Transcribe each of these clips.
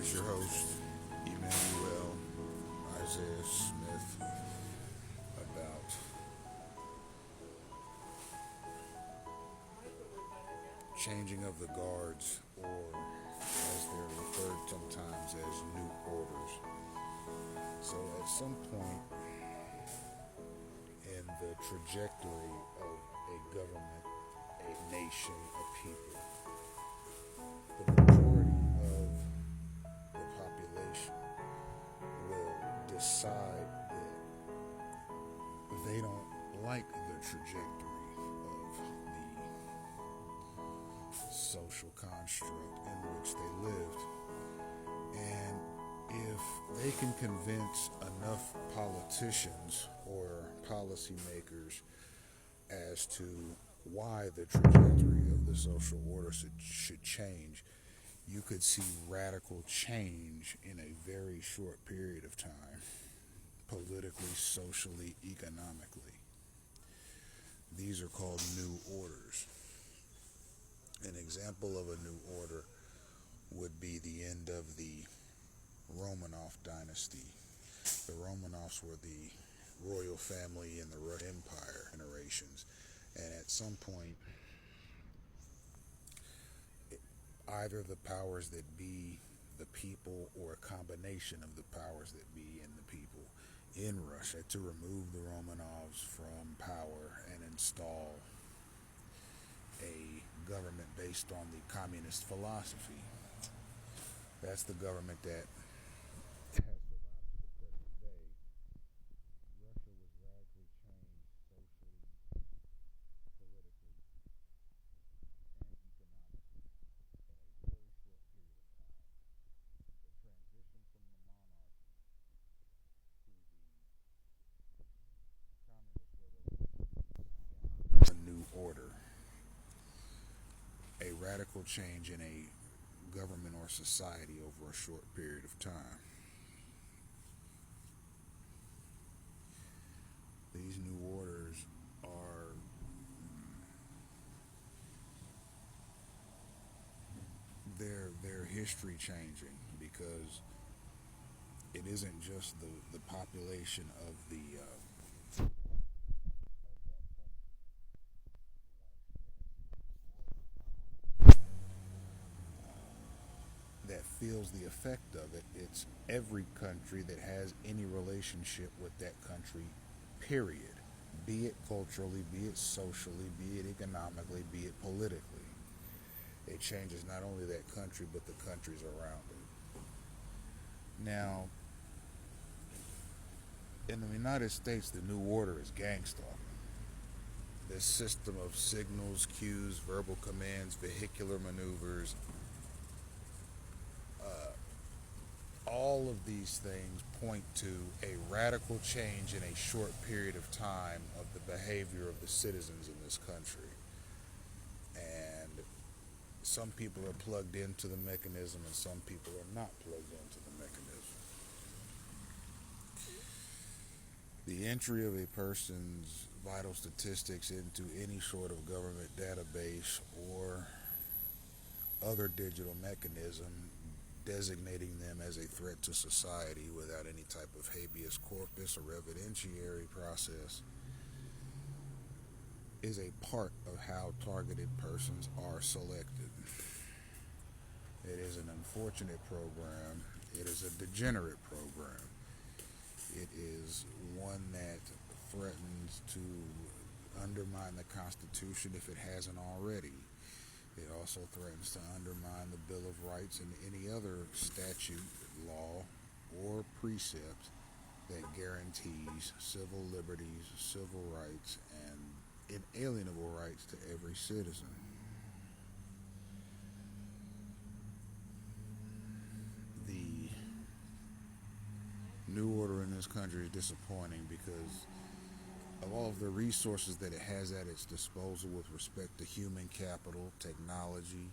is your host, Emmanuel Isaiah Smith, about changing of the guards, or as they're referred sometimes as new orders. So, at some point in the trajectory of a government, a nation, a people, the majority of the population will decide that they don't like the trajectory of the social construct in which they lived. And if they can convince enough politicians or policymakers as to why the trajectory of the social order should change, you could see radical change in a very short period of time, politically, socially, economically. These are called new orders. An example of a new order would be the end of the Romanov dynasty. The Romanovs were the royal family in the Russian Empire generations, and at some point, either the powers that be, the people, or a combination of the powers that be and the people in Russia to remove the Romanovs from power and install a government based on the communist philosophy. That's the government that has survived to the present day. Russia was radically changed socially, politically, and economically in a very short period of time. The transition from the monarchy to the communist revolution, a new order, a radical change in a government or society over a short period of time. These new orders are they're history changing, because it isn't just the population of the that feels the effect of it. It's every country that has any relationship with that country, period. Be it culturally, be it socially, be it economically, be it politically. It changes not only that country, but the countries around it. Now, in the United States, the new order is gang stalking. This system of signals, cues, verbal commands, vehicular maneuvers, all of these things point to a radical change in a short period of time of the behavior of the citizens in this country. And some people are plugged into the mechanism and some people are not plugged into the mechanism. The entry of a person's vital statistics into any sort of government database or other digital mechanism designating them as a threat to society without any type of habeas corpus or evidentiary process is a part of how targeted persons are selected. It is an unfortunate program. It is a degenerate program. It is one that threatens to undermine the Constitution if it hasn't already. It also threatens to undermine the Bill of Rights and any other statute, law, or precept that guarantees civil liberties, civil rights, and inalienable rights to every citizen. The new order in this country is disappointing because of all of the resources that it has at its disposal with respect to human capital, technology,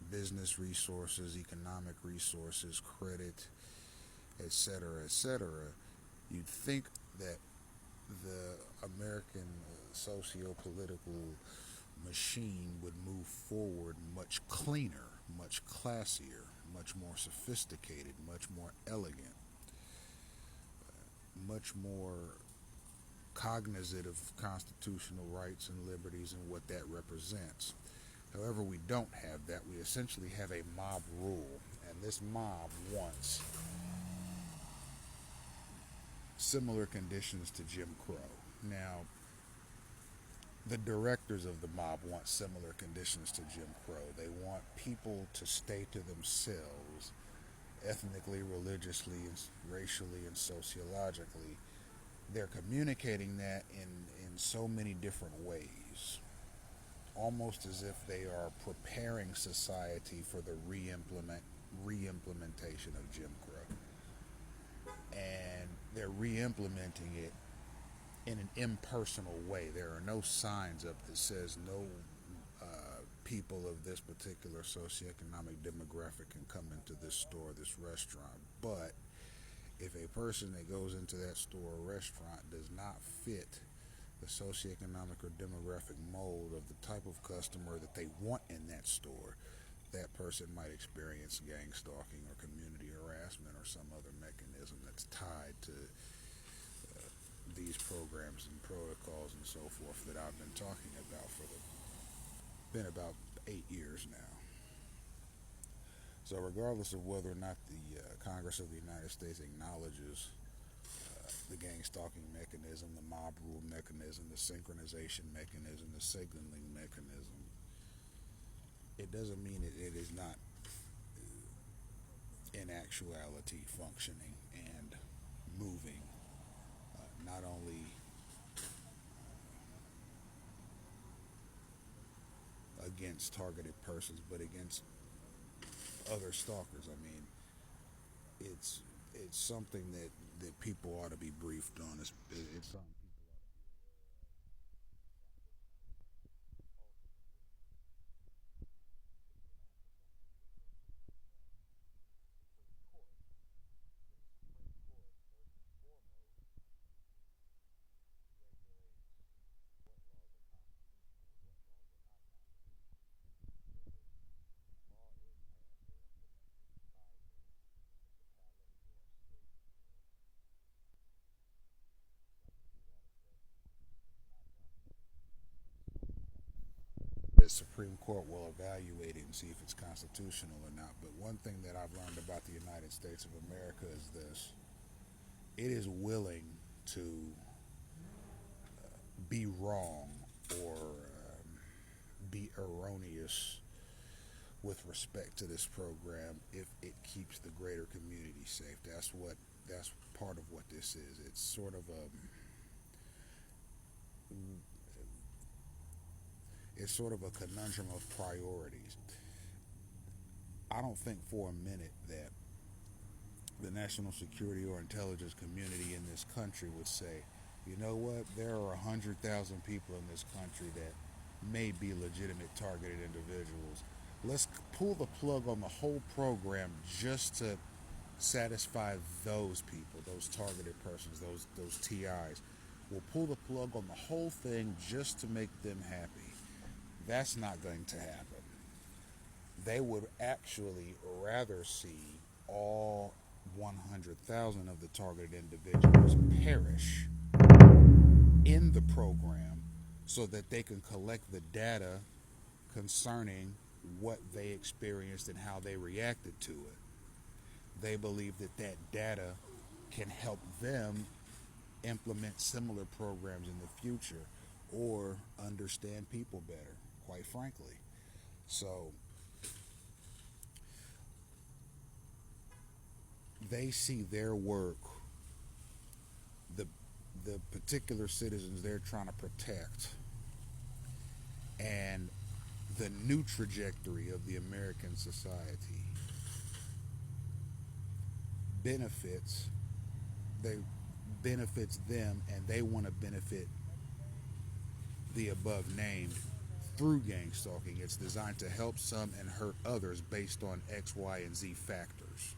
business resources, economic resources, credit, etc., etc. You'd think that the American socio-political machine would move forward much cleaner, much classier, much more sophisticated, much more elegant, much more cognizant of constitutional rights and liberties and what that represents. However, we don't have that. We essentially have a mob rule, and this mob wants similar conditions to Jim Crow. Now, the directors of the mob want similar conditions to Jim Crow. They want people to stay to themselves ethnically, religiously, racially, and sociologically. They're communicating that in so many different ways, almost as if they are preparing society for the re-implementation of Jim Crow. And they're re-implementing it in an impersonal way. There are no signs up that says no people of this particular socioeconomic demographic can come into this store, this restaurant. But if a person that goes into that store or restaurant does not fit the socioeconomic or demographic mold of the type of customer that they want in that store, that person might experience gang stalking or community harassment or some other mechanism that's tied to these programs and protocols and so forth that I've been talking about been about 8 years now. So regardless of whether or not the Congress of the United States acknowledges the gang stalking mechanism, the mob rule mechanism, the synchronization mechanism, the signaling mechanism, it doesn't mean it is not in actuality functioning and moving, not only against targeted persons but against other stalkers. I mean, it's something that people ought to be briefed on. It's something. The Supreme Court will evaluate it and see if it's constitutional or not. But one thing that I've learned about the United States of America is this: it is willing to be wrong or be erroneous with respect to this program if it keeps the greater community safe. That's part of what this is. It's sort of a conundrum of priorities. I don't think for a minute that the national security or intelligence community in this country would say, you know what, there are 100,000 people in this country that may be legitimate targeted individuals. Let's pull the plug on the whole program just to satisfy those people, those targeted persons, those TIs. We'll pull the plug on the whole thing just to make them happy. That's not going to happen. They would actually rather see all 100,000 of the targeted individuals perish in the program so that they can collect the data concerning what they experienced and how they reacted to it. They believe that data can help them implement similar programs in the future or understand people better, quite frankly. So they see their work, the particular citizens they're trying to protect, and the new trajectory of the American society benefits they benefits them, and they want to benefit the above named through gang stalking. It's designed to help some and hurt others based on X, Y, and Z factors.